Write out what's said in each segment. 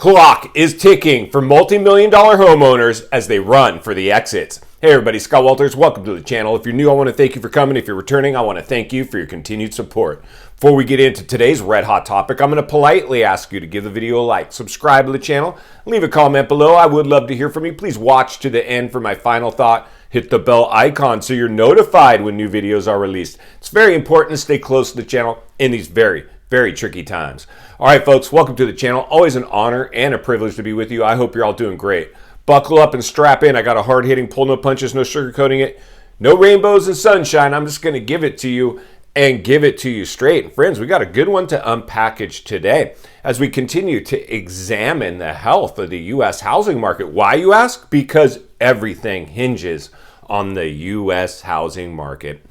Clock is ticking for multi-million-dollar homeowners as they run for the exits. Hey everybody, Scott Walters, welcome to the channel. If you're new, I want to thank you for coming. If you're returning, I want to thank you for your continued support. Before we get into today's red hot topic, I'm going to politely ask you to give the video a like, subscribe to the channel, leave a comment below. I would love to hear from you. Please watch to the end for my final thought. Hit the bell icon so you're notified when new videos are released. It's very important to stay close to the channel in these very tricky times. All right, folks, welcome to the channel. Always an honor and a privilege to be with you. I hope you're all doing great. Buckle up and strap in. I got a hard-hitting pull, no punches, no sugarcoating it. No rainbows and sunshine. I'm just going to give it to you and give it to you straight. And friends, we got a good one to unpackage today as we continue to examine the health of the U.S. housing market. Why, you ask? Because everything hinges on the U.S. housing market.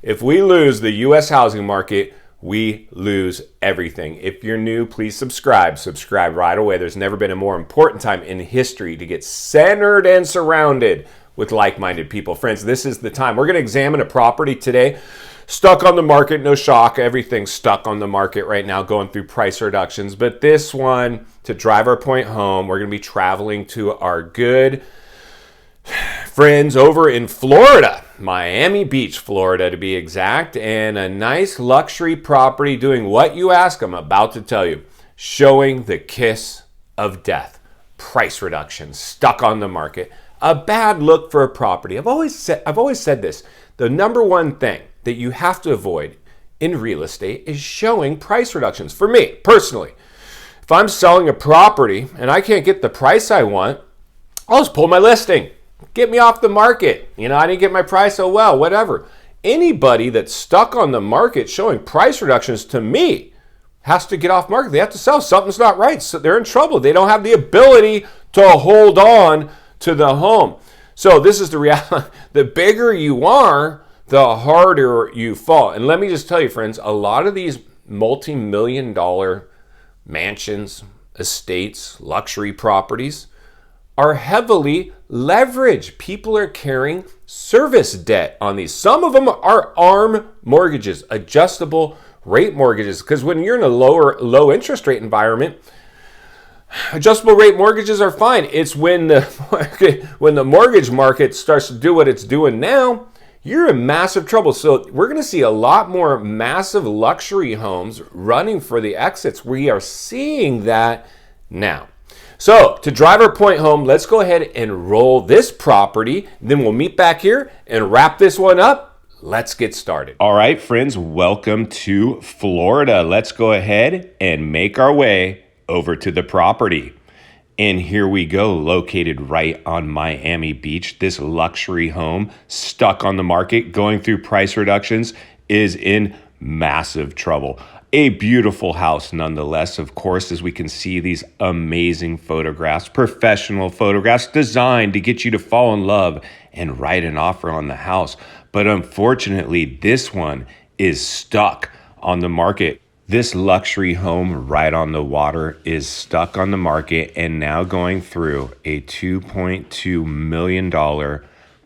If we lose the U.S. housing market, we lose everything. If you're new, please subscribe. Subscribe right away. There's never been a more important time in history to get centered and surrounded with like-minded people. Friends, this is the time. We're going to examine a property today. Stuck on the market, no shock. Everything's stuck on the market right now, going through price reductions. But this one, to drive our point home, we're going to be traveling to our good friends over in Florida, Miami Beach, Florida to be exact, and a nice luxury property doing what you ask. I'm about to tell you, showing the kiss of death. Price reduction, stuck on the market, a bad look for a property. I've always said this. The number one thing that you have to avoid in real estate is showing price reductions. For me personally, if I'm selling a property and I can't get the price I want, I'll just pull my listing. Get me off the market. You know, I didn't get my price, oh well, whatever. Anybody that's stuck on the market showing price reductions, to me, has to get off market. They have to sell. Something's not right. So they're in trouble. They don't have the ability to hold on to the home. So this is the reality. The bigger you are, the harder you fall. And let me just tell you, friends, a lot of these multi-million-dollar mansions, estates, luxury properties are heavily leveraged. People are carrying service debt on these. Some of them are ARM mortgages, adjustable rate mortgages, because when you're in a low interest rate environment, adjustable rate mortgages are fine. It's when the mortgage market starts to do what it's doing now, you're in massive trouble. So we're going to see a lot more massive luxury homes running for the exits. We are seeing that now. So to drive our point home, let's go ahead and roll this property. Then we'll meet back here and wrap this one up. Let's get started. All right, friends, welcome to Florida. Let's go ahead and make our way over to the property. And here we go, located right on Miami Beach. This luxury home, stuck on the market, going through price reductions, is in massive trouble. A beautiful house nonetheless, of course, as we can see these amazing photographs, professional photographs designed to get you to fall in love and write an offer on the house. But unfortunately, this one is stuck on the market. This luxury home right on the water is stuck on the market and now going through a $2.2 million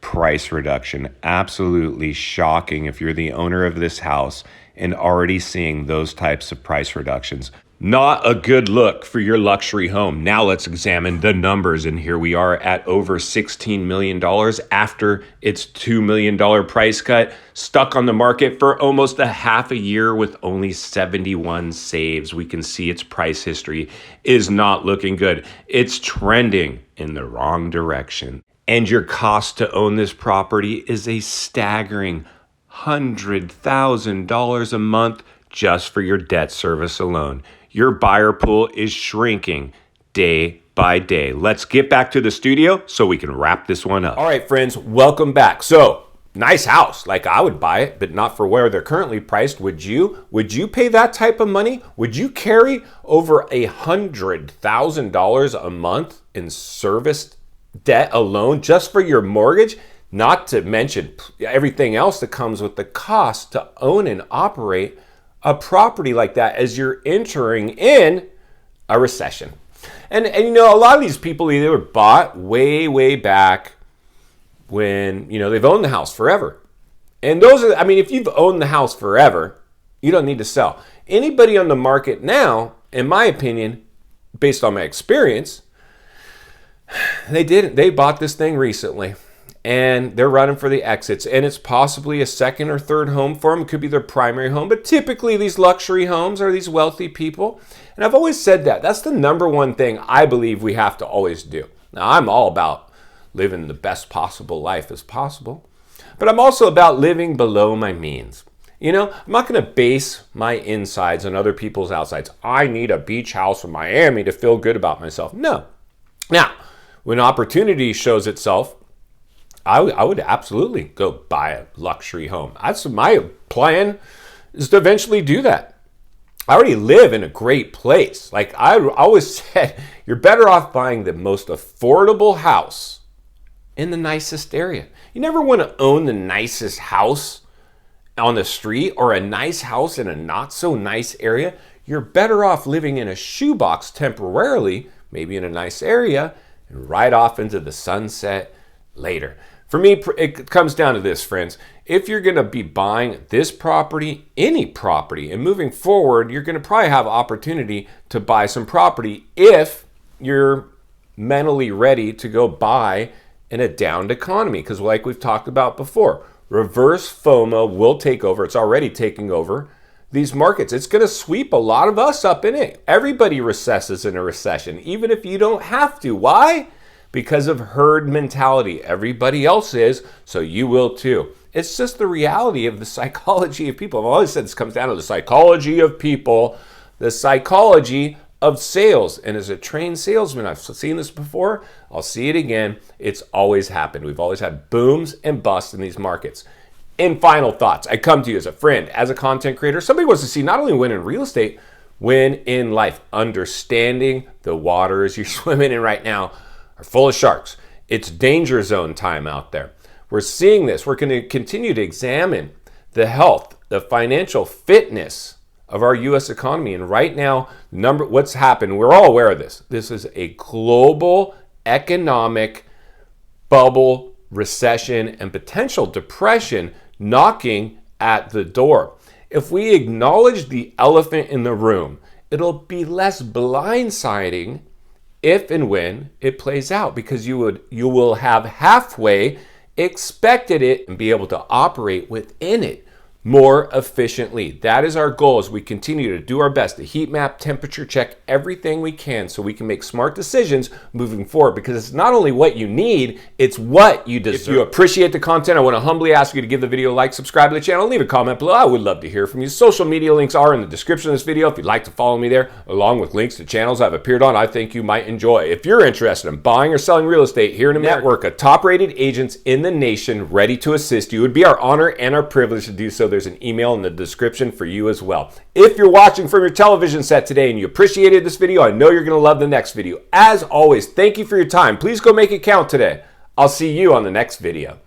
price reduction. Absolutely shocking if you're the owner of this house and already seeing those types of price reductions. Not a good look for your luxury home. Now let's examine the numbers, and here we are at over $16 million after its $2 million price cut, stuck on the market for almost a half a year with only 71 saves. We can see its price history is not looking good. It's trending in the wrong direction. And your cost to own this property is a staggering $100,000 a month just for your debt service alone. Your buyer pool is shrinking day by day. Let's get back to the studio so we can wrap this one up. All right, friends, welcome back. So, nice house. Like, I would buy it, but not for where they're currently priced. Would you? Would you pay that type of money? Would you carry over $100,000 a month in service debt alone just for your mortgage? Not to mention everything else that comes with the cost to own and operate a property like that as you're entering in a recession. And you know, a lot of these people either were bought way back when, you know, they've owned the house forever. And those are, I mean, if you've owned the house forever, you don't need to sell. Anybody on the market now, in my opinion, based on my experience, they didn't. They bought this thing recently, and they're running for the exits, and it's possibly a second or third home for them. It could be their primary home, but typically these luxury homes are these wealthy people. And I've always said that. That's the number one thing I believe we have to always do. Now, I'm all about living the best possible life as possible, but I'm also about living below my means. You know, I'm not going to base my insides on other people's outsides. I need a beach house in Miami to feel good about myself. No. Now, when opportunity shows itself, I would absolutely go buy a luxury home. That's my plan, is to eventually do that. I already live in a great place. Like I always said, you're better off buying the most affordable house in the nicest area. You never want to own the nicest house on the street or a nice house in a not so nice area. You're better off living in a shoebox temporarily, maybe in a nice area, and ride off into the sunset later. For me, it comes down to this, friends. If you're going to be buying this property, any property, and moving forward, you're going to probably have opportunity to buy some property if you're mentally ready to go buy in a downed economy. Because like we've talked about before, reverse FOMO will take over. It's already taking over these markets. It's going to sweep a lot of us up in it. Everybody recesses in a recession, even if you don't have to. Why? Because of herd mentality. Everybody else is, so you will too. It's just the reality of the psychology of people. I've always said this comes down to the psychology of people, the psychology of sales. And as a trained salesman, I've seen this before, I'll see it again. It's always happened. We've always had booms and busts in these markets. In final thoughts, I come to you as a friend, as a content creator. Somebody wants to see not only win in real estate, win in life. Understanding the waters you're swimming in right now are full of sharks. It's danger zone time out there. We're seeing this. We're going to continue to examine the health, the financial fitness of our U.S. economy. And right now, what's happened, we're all aware of this. This is a global economic bubble, recession, and potential depression knocking at the door. If we acknowledge the elephant in the room, it'll be less blindsiding if and when it plays out, because you will have halfway expected it and be able to operate within it more efficiently. That is our goal as we continue to do our best to heat map, temperature check everything we can so we can make smart decisions moving forward, because it's not only what you need, it's what you deserve. If you appreciate the content, I want to humbly ask you to give the video a like, subscribe to the channel, leave a comment below. I would love to hear from you. Social media links are in the description of this video if you'd like to follow me there, along with links to channels I've appeared on I think you might enjoy. If you're interested in buying or selling real estate here in America, network of top-rated agents in the nation ready to assist you. It would be our honor and our privilege to do so. There's an email in the description for you as well. If you're watching from your television set today and you appreciated this video, I know you're going to love the next video. As always, thank you for your time. Please go make it count today. I'll see you on the next video.